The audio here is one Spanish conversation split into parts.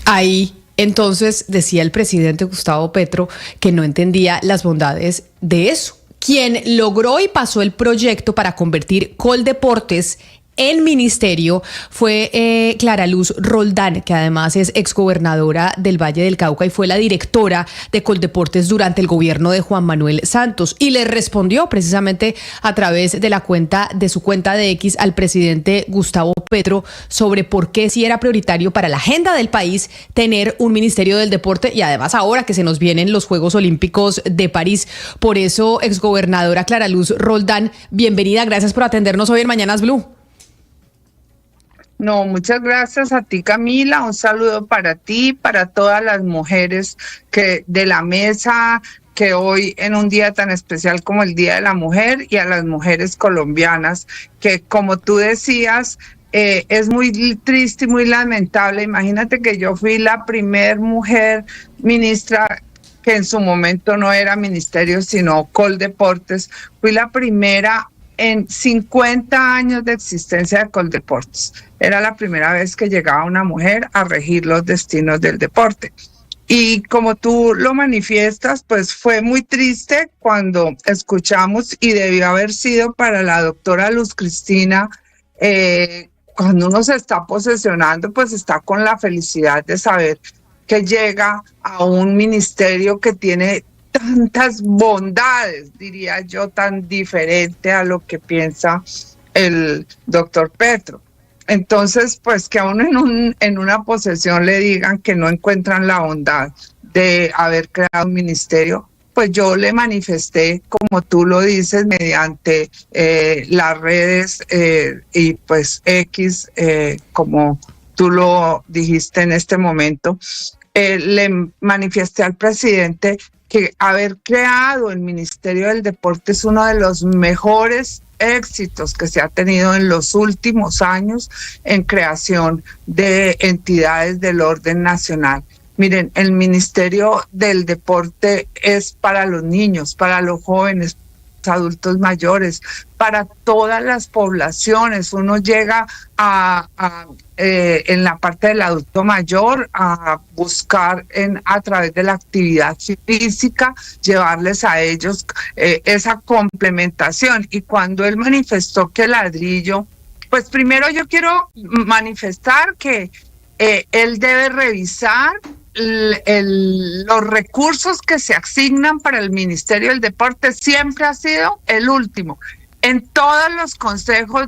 Ahí entonces decía el presidente Gustavo Petro que no entendía las bondades de eso. Quien logró y pasó el proyecto para convertir Coldeportes en ministerio fue Clara Luz Roldán, que además es exgobernadora del Valle del Cauca y fue la directora de Coldeportes durante el gobierno de Juan Manuel Santos. Y le respondió precisamente a través de su cuenta de X al presidente Gustavo Petro sobre por qué sí era prioritario para la agenda del país tener un ministerio del deporte, y además ahora que se nos vienen los Juegos Olímpicos de París. Por eso, exgobernadora Clara Luz Roldán, bienvenida, gracias por atendernos hoy en Mañanas Blue. No, muchas gracias a ti, Camila. Un saludo para ti, para todas las mujeres que de la mesa, que hoy en un día tan especial como el Día de la Mujer, y a las mujeres colombianas, que como tú decías, es muy triste y muy lamentable. Imagínate que yo fui la primer mujer ministra que en su momento no era ministerio, sino Coldeportes. Fui la primera en 50 años de existencia de Coldeportes. Era la primera vez que llegaba una mujer a regir los destinos del deporte. Y como tú lo manifiestas, pues fue muy triste cuando escuchamos, y debió haber sido para la doctora Luz Cristina, cuando uno se está posesionando, pues está con la felicidad de saber que llega a un ministerio que tiene tantas bondades, diría yo, tan diferente a lo que piensa el doctor Petro. Entonces, pues que a uno en una posesión le digan que no encuentran la bondad de haber creado un ministerio, pues yo le manifesté, como tú lo dices, mediante las redes y pues X, como tú lo dijiste en este momento, le manifesté al presidente que haber creado el Ministerio del Deporte es uno de los mejores éxitos que se ha tenido en los últimos años en creación de entidades del orden nacional. Miren, el Ministerio del Deporte es para los niños, para los jóvenes, adultos mayores, para todas las poblaciones. Uno llega en la parte del adulto mayor a buscar a través de la actividad física, llevarles a ellos esa complementación. Y cuando él manifestó que Ladrillo, pues primero yo quiero manifestar que él debe revisar los recursos que se asignan para el Ministerio del Deporte. Siempre ha sido el último. En todos los consejos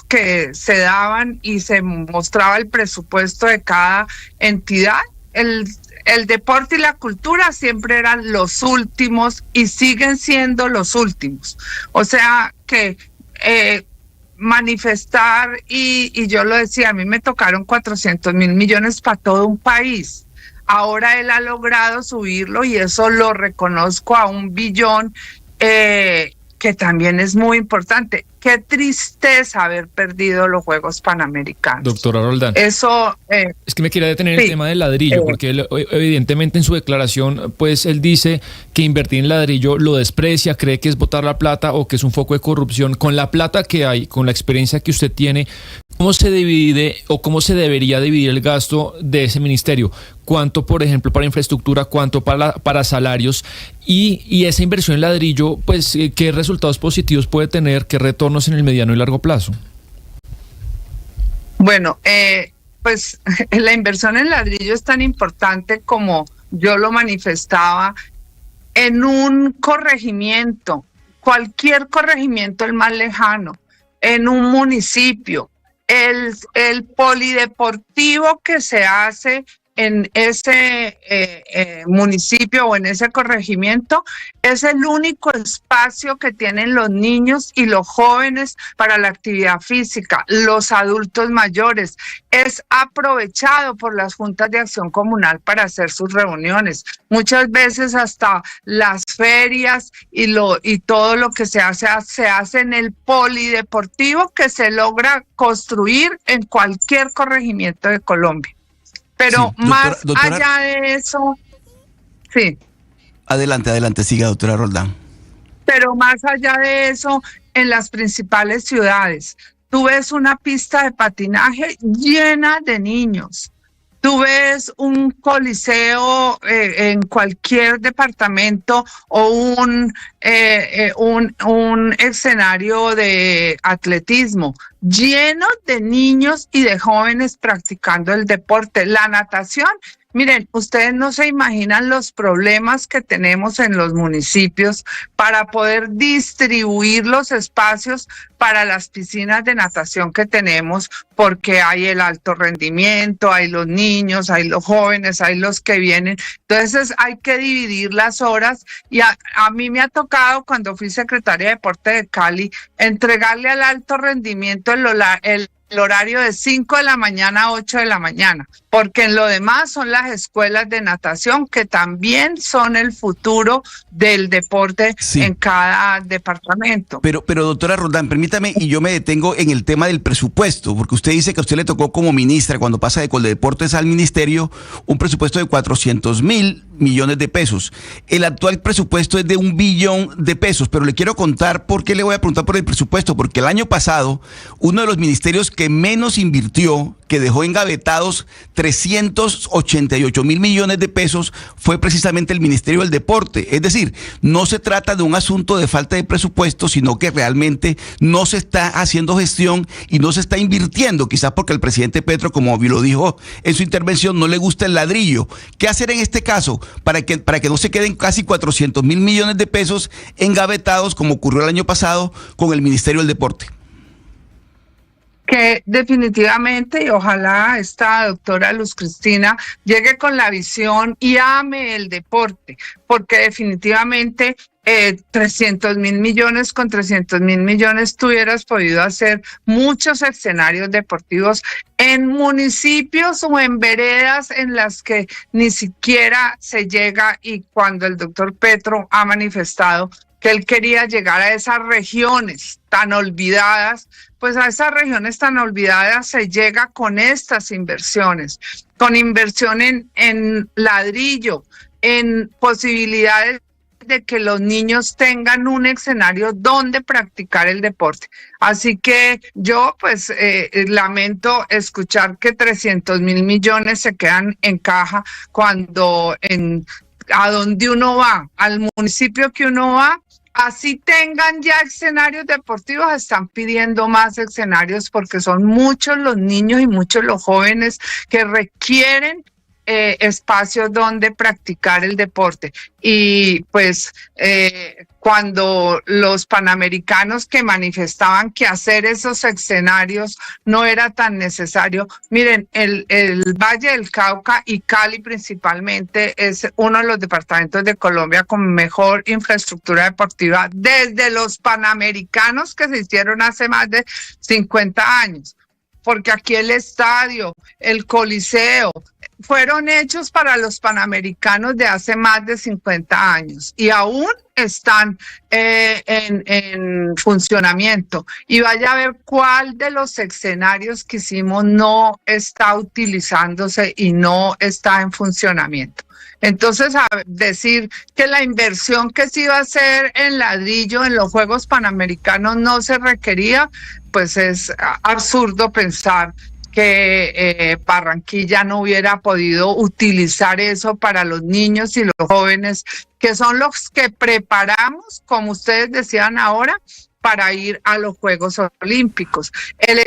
que se daban y se mostraba el presupuesto de cada entidad, el deporte y la cultura siempre eran los últimos y siguen siendo los últimos. O sea que manifestar, y yo lo decía, a mí me tocaron 400.000 millones para todo un país. Ahora él ha logrado subirlo y eso lo reconozco a 1 billón, que también es muy importante. Qué tristeza haber perdido los Juegos Panamericanos. Doctora Roldán. Eso... es que me quería detener en el tema del ladrillo, porque él, evidentemente en su declaración, pues él dice que invertir en ladrillo lo desprecia, cree que es botar la plata o que es un foco de corrupción. Con la plata que hay, con la experiencia que usted tiene, ¿cómo se divide o cómo se debería dividir el gasto de ese ministerio? ¿Cuánto, por ejemplo, para infraestructura? ¿Cuánto para salarios? Y esa inversión en ladrillo, pues, ¿qué resultados positivos puede tener? ¿Qué retornos en el mediano y largo plazo? Bueno, pues la inversión en ladrillo es tan importante como yo lo manifestaba en un corregimiento, cualquier corregimiento, el más lejano, en un municipio, el polideportivo que se hace en ese municipio o en ese corregimiento es el único espacio que tienen los niños y los jóvenes para la actividad física, los adultos mayores. Es aprovechado por las juntas de acción comunal para hacer sus reuniones. Muchas veces hasta las ferias y todo lo que se hace en el polideportivo que se logra construir en cualquier corregimiento de Colombia. Pero sí, doctora, allá de eso, sí. Adelante, siga, doctora Roldán. Pero más allá de eso, en las principales ciudades, tú ves una pista de patinaje llena de niños. Tú ves un coliseo en cualquier departamento o un escenario de atletismo lleno de niños y de jóvenes practicando el deporte. La natación, miren, ustedes no se imaginan los problemas que tenemos en los municipios para poder distribuir los espacios para las piscinas de natación que tenemos, porque hay el alto rendimiento, hay los niños, hay los jóvenes, hay los que vienen. Entonces hay que dividir las horas y a mí me ha tocado, cuando fui secretaria de Deporte de Cali, entregarle al alto rendimiento el horario de 5 de la mañana a 8 de la mañana, porque en lo demás son las escuelas de natación que también son el futuro del deporte en cada departamento. Pero doctora Roldán, permítame, y yo me detengo en el tema del presupuesto, porque usted dice que a usted le tocó como ministra, cuando pasa de Coldeportes al ministerio, un presupuesto de 400.000 millones de pesos. El actual presupuesto es de 1 billón de pesos, pero le quiero contar por qué le voy a preguntar por el presupuesto, porque el año pasado, uno de los ministerios que menos invirtió, que dejó engavetados 388.000 millones de pesos, fue precisamente el Ministerio del Deporte. Es decir, no se trata de un asunto de falta de presupuesto, sino que realmente no se está haciendo gestión y no se está invirtiendo, quizás porque el presidente Petro, como lo dijo en su intervención, no le gusta el ladrillo. ¿Qué hacer en este caso para que no se queden casi 400.000 millones de pesos engavetados, como ocurrió el año pasado con el Ministerio del Deporte? Que definitivamente, y ojalá esta doctora Luz Cristina llegue con la visión y ame el deporte, porque definitivamente 300.000 millones, con 300.000 millones tú hubieras podido hacer muchos escenarios deportivos en municipios o en veredas en las que ni siquiera se llega, y cuando el doctor Petro ha manifestado que él quería llegar a esas regiones tan olvidadas, pues a esas regiones tan olvidadas se llega con estas inversiones, con inversión en ladrillo, en posibilidades de que los niños tengan un escenario donde practicar el deporte. Así que yo pues lamento escuchar que 300.000 millones se quedan en caja, cuando a donde uno va, al municipio que uno va, así tengan ya escenarios deportivos, están pidiendo más escenarios, porque son muchos los niños y muchos los jóvenes que requieren espacios donde practicar el deporte. Y pues cuando los panamericanos que manifestaban que hacer esos escenarios no era tan necesario, miren, el Valle del Cauca y Cali principalmente es uno de los departamentos de Colombia con mejor infraestructura deportiva desde los panamericanos que se hicieron hace más de 50 años. Porque aquí el estadio, el coliseo, fueron hechos para los panamericanos de hace más de 50 años y aún están en funcionamiento. Y vaya a ver cuál de los escenarios que hicimos no está utilizándose y no está en funcionamiento. Entonces, a decir que la inversión que se iba a hacer en ladrillo en los Juegos Panamericanos no se requería, pues es absurdo pensar que Barranquilla no hubiera podido utilizar eso para los niños y los jóvenes, que son los que preparamos, como ustedes decían ahora, para ir a los Juegos Olímpicos.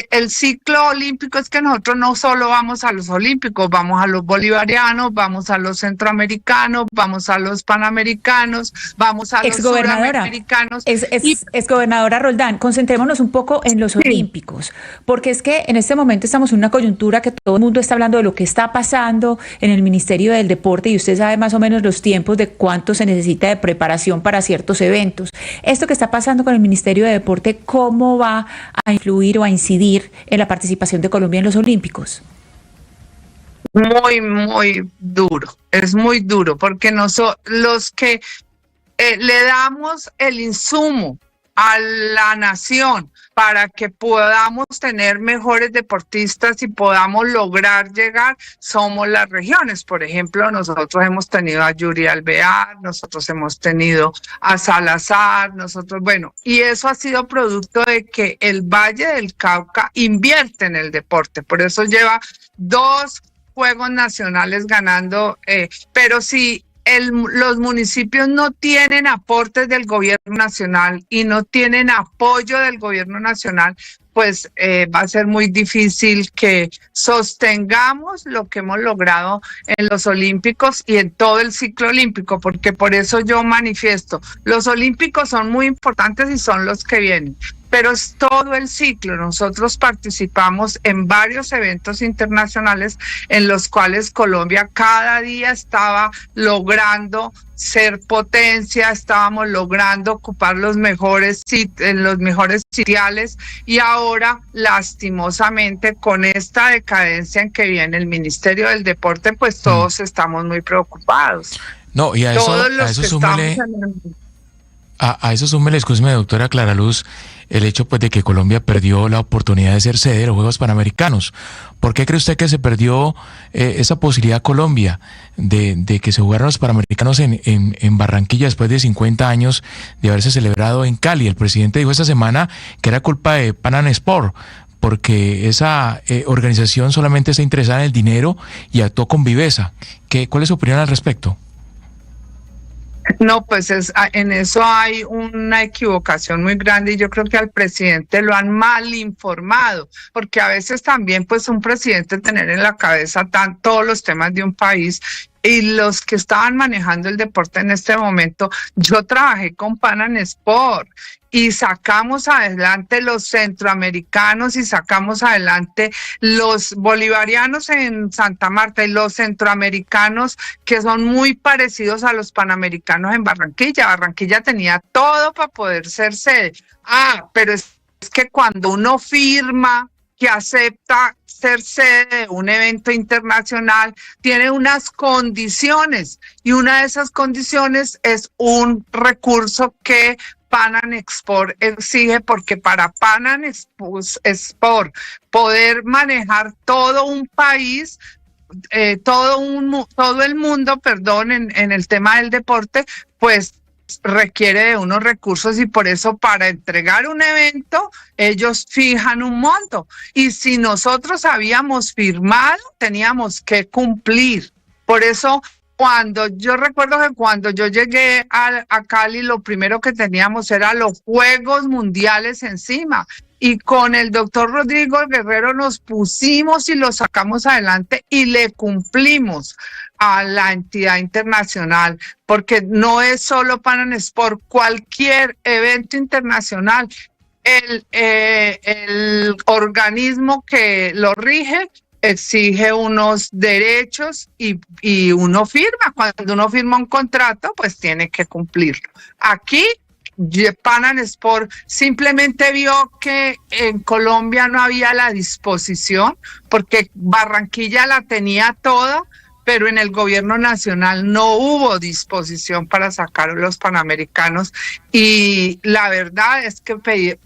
El ciclo olímpico es que nosotros no solo vamos a los olímpicos, vamos a los bolivarianos, vamos a los centroamericanos, vamos a los panamericanos, vamos a los suramericanos. Exgobernadora Roldán, concentrémonos un poco en los olímpicos, porque es que en este momento estamos en una coyuntura que todo el mundo está hablando de lo que está pasando en el Ministerio del Deporte, y usted sabe más o menos los tiempos de cuánto se necesita de preparación para ciertos eventos. Esto que está pasando con el Ministerio de Deporte, ¿cómo va a influir o a incidir en la participación de Colombia en los Olímpicos? Muy, muy duro, es muy duro, porque los que le damos el insumo a la nación para que podamos tener mejores deportistas y podamos lograr llegar, somos las regiones. Por ejemplo, nosotros hemos tenido a Yuri Alvear, nosotros hemos tenido a Salazar, y eso ha sido producto de que el Valle del Cauca invierte en el deporte, por eso lleva 2 Juegos Nacionales ganando, pero si los municipios no tienen aportes del gobierno nacional y no tienen apoyo del gobierno nacional, pues va a ser muy difícil que sostengamos lo que hemos logrado en los Olímpicos y en todo el ciclo olímpico, porque por eso yo manifiesto, los Olímpicos son muy importantes y son los que vienen, pero es todo el ciclo. Nosotros participamos en varios eventos internacionales en los cuales Colombia cada día estaba logrando ser potencia, estábamos logrando ocupar los mejores sitiales, y ahora lastimosamente con esta decadencia en que viene el Ministerio del Deporte, pues todos estamos muy preocupados. No, y a eso súmele, escúcheme, doctora Clara Luz, el hecho pues de que Colombia perdió la oportunidad de ser sede de los Juegos Panamericanos. ¿Por qué cree usted que se perdió esa posibilidad Colombia de que se jugaran los Panamericanos en Barranquilla después de 50 años de haberse celebrado en Cali? El presidente dijo esta semana que era culpa de Pan Am Sport, porque esa organización solamente está interesada en el dinero y actuó con viveza. ¿Cuál es su opinión al respecto? No, pues en eso hay una equivocación muy grande y yo creo que al presidente lo han mal informado, porque a veces también pues un presidente tener en la cabeza todos los temas de un país, y los que estaban manejando el deporte en este momento, yo trabajé con Pan Am Sport y sacamos adelante los centroamericanos y sacamos adelante los bolivarianos en Santa Marta y los centroamericanos que son muy parecidos a los panamericanos en Barranquilla. Barranquilla tenía todo para poder ser sede. Pero es que cuando uno firma que acepta ser sede de un evento internacional, tiene unas condiciones, y una de esas condiciones es un recurso que Pan Am Sport exige, porque para Pan Am Sport poder manejar todo un país, todo el mundo, en el tema del deporte, pues requiere de unos recursos, y por eso para entregar un evento ellos fijan un monto, y si nosotros habíamos firmado teníamos que cumplir. Por eso yo recuerdo que cuando yo llegué a Cali, lo primero que teníamos era los Juegos Mundiales encima, y con el doctor Rodrigo Guerrero nos pusimos y lo sacamos adelante y le cumplimos a la entidad internacional, porque no es solo Pan Am Sport, cualquier evento internacional, el organismo que lo rige exige unos derechos y uno firma. Cuando uno firma un contrato, pues tiene que cumplirlo. Aquí Pan Am Sport simplemente vio que en Colombia no había la disposición, porque Barranquilla la tenía toda, pero en el gobierno nacional no hubo disposición para sacar los panamericanos, y la verdad es que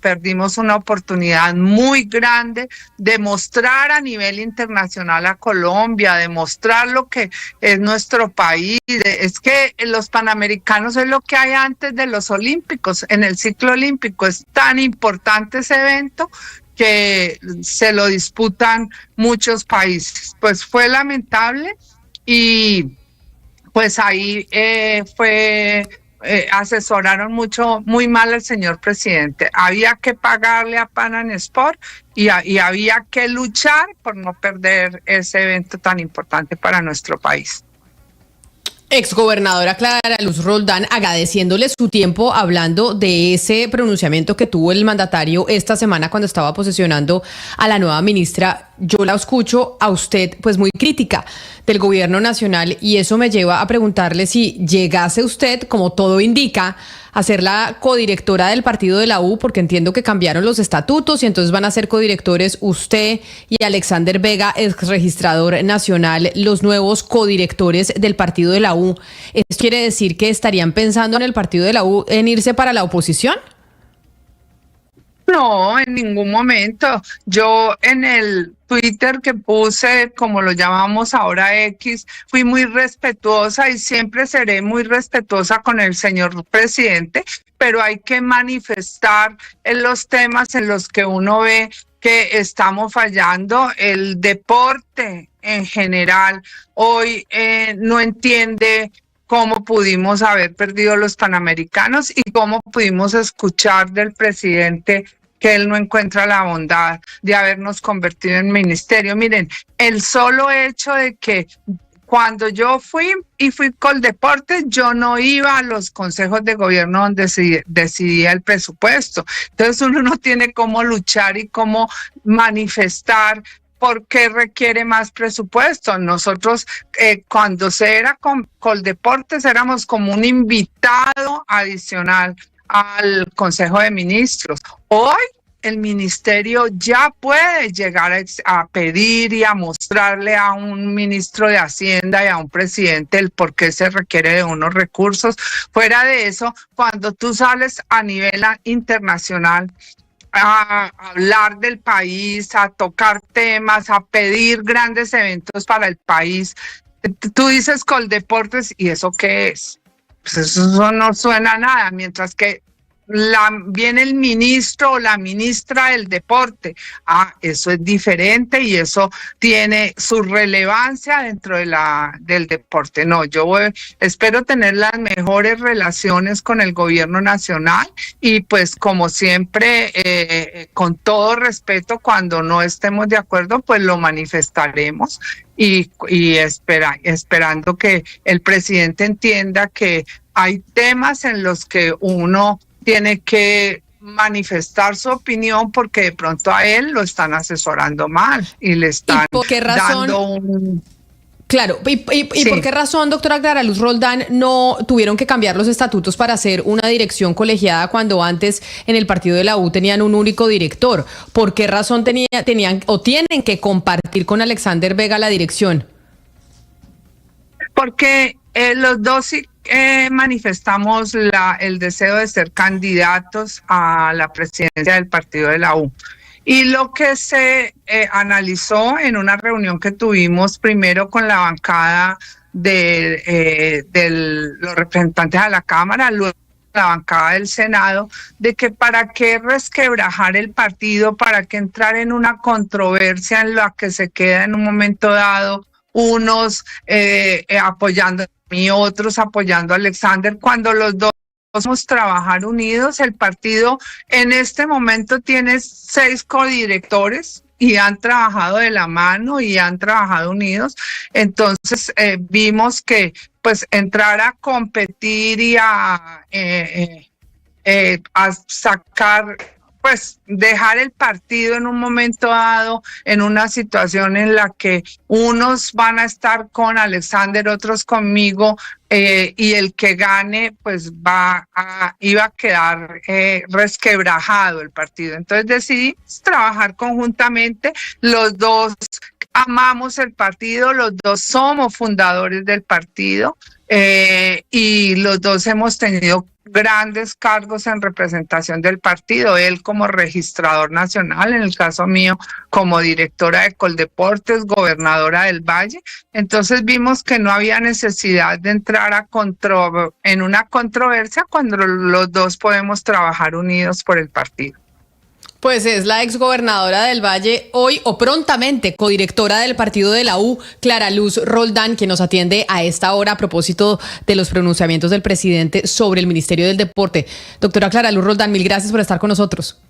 perdimos una oportunidad muy grande de mostrar a nivel internacional a Colombia, de mostrar lo que es nuestro país. Es que los panamericanos es lo que hay antes de los olímpicos. En el ciclo olímpico es tan importante ese evento que se lo disputan muchos países. Pues fue lamentable. Y pues ahí asesoraron muy mal al señor presidente. Había que pagarle a Pan Am Sport y había que luchar por no perder ese evento tan importante para nuestro país. Exgobernadora Clara Luz Roldán, agradeciéndole su tiempo hablando de ese pronunciamiento que tuvo el mandatario esta semana cuando estaba posesionando a la nueva ministra. Yo la escucho a usted pues muy crítica del gobierno nacional, y eso me lleva a preguntarle si llegase usted, como todo indica, a ser la codirectora del partido de la U, porque entiendo que cambiaron los estatutos y entonces van a ser codirectores usted y Alexander Vega, ex registrador nacional, los nuevos codirectores del partido de la U. ¿Eso quiere decir que estarían pensando en el partido de la U en irse para la oposición? No, en ningún momento. Yo en el Twitter que puse, como lo llamamos ahora X, fui muy respetuosa y siempre seré muy respetuosa con el señor presidente, pero hay que manifestar en los temas en los que uno ve que estamos fallando. El deporte en general hoy no entiende cómo pudimos haber perdido los Panamericanos y cómo pudimos escuchar del presidente que él no encuentra la bondad de habernos convertido en ministerio. Miren, el solo hecho de que cuando yo fui Coldeportes, yo no iba a los consejos de gobierno donde se decidía el presupuesto. Entonces uno no tiene cómo luchar y cómo manifestar por qué requiere más presupuesto. Nosotros cuando se era con Coldeportes éramos como un invitado adicional al Consejo de Ministros. Hoy el ministerio ya puede llegar a pedir y a mostrarle a un ministro de Hacienda y a un presidente el por qué se requiere de unos recursos. Fuera de eso, cuando tú sales a nivel internacional a hablar del país, a tocar temas, a pedir grandes eventos para el país, tú dices Coldeportes, ¿y eso qué es? Pues eso no suena a nada, mientras que viene el ministro o la ministra del deporte. Eso es diferente y eso tiene su relevancia dentro de del deporte. No, espero tener las mejores relaciones con el gobierno nacional y pues como siempre, con todo respeto, cuando no estemos de acuerdo, pues lo manifestaremos. Y esperando que el presidente entienda que hay temas en los que uno tiene que manifestar su opinión porque de pronto a él lo están asesorando mal y le están dando un... Claro, ¿y sí. ¿Por qué razón, doctora Clara Luz Roldán, no tuvieron que cambiar los estatutos para hacer una dirección colegiada cuando antes en el partido de la U tenían un único director? ¿Por qué razón tenían o tienen que compartir con Alexander Vega la dirección? Porque los dos manifestamos el deseo de ser candidatos a la presidencia del partido de la U. Y lo que se analizó en una reunión que tuvimos primero con la bancada de los representantes a la Cámara, luego la bancada del Senado, de que para qué resquebrajar el partido, para qué entrar en una controversia en la que se queda en un momento dado unos apoyando a mí, otros apoyando a Alexander, cuando los dos vamos a trabajar unidos. El partido en este momento tiene 6 codirectores y han trabajado de la mano y han trabajado unidos. Entonces vimos que pues entrar a competir y a sacar, pues dejar el partido en un momento dado en una situación en la que unos van a estar con Alexander, otros conmigo, y el que gane pues iba a quedar resquebrajado el partido. Entonces decidimos trabajar conjuntamente. Los dos amamos el partido, los dos somos fundadores del partido, y los dos hemos tenido grandes cargos en representación del partido, él como registrador nacional, en el caso mío como directora de Coldeportes, gobernadora del Valle. Entonces vimos que no había necesidad de entrar en una controversia cuando los dos podemos trabajar unidos por el partido. Pues es la exgobernadora del Valle, hoy o prontamente codirectora del partido de la U, Clara Luz Roldán, quien nos atiende a esta hora a propósito de los pronunciamientos del presidente sobre el Ministerio del Deporte. Doctora Clara Luz Roldán, mil gracias por estar con nosotros.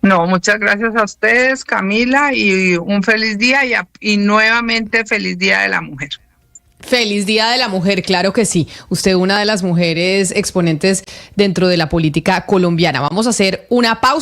No, muchas gracias a ustedes, Camila, y un feliz día y nuevamente feliz Día de la Mujer. Feliz Día de la Mujer, claro que sí. Usted una de las mujeres exponentes dentro de la política colombiana. Vamos a hacer una pausa.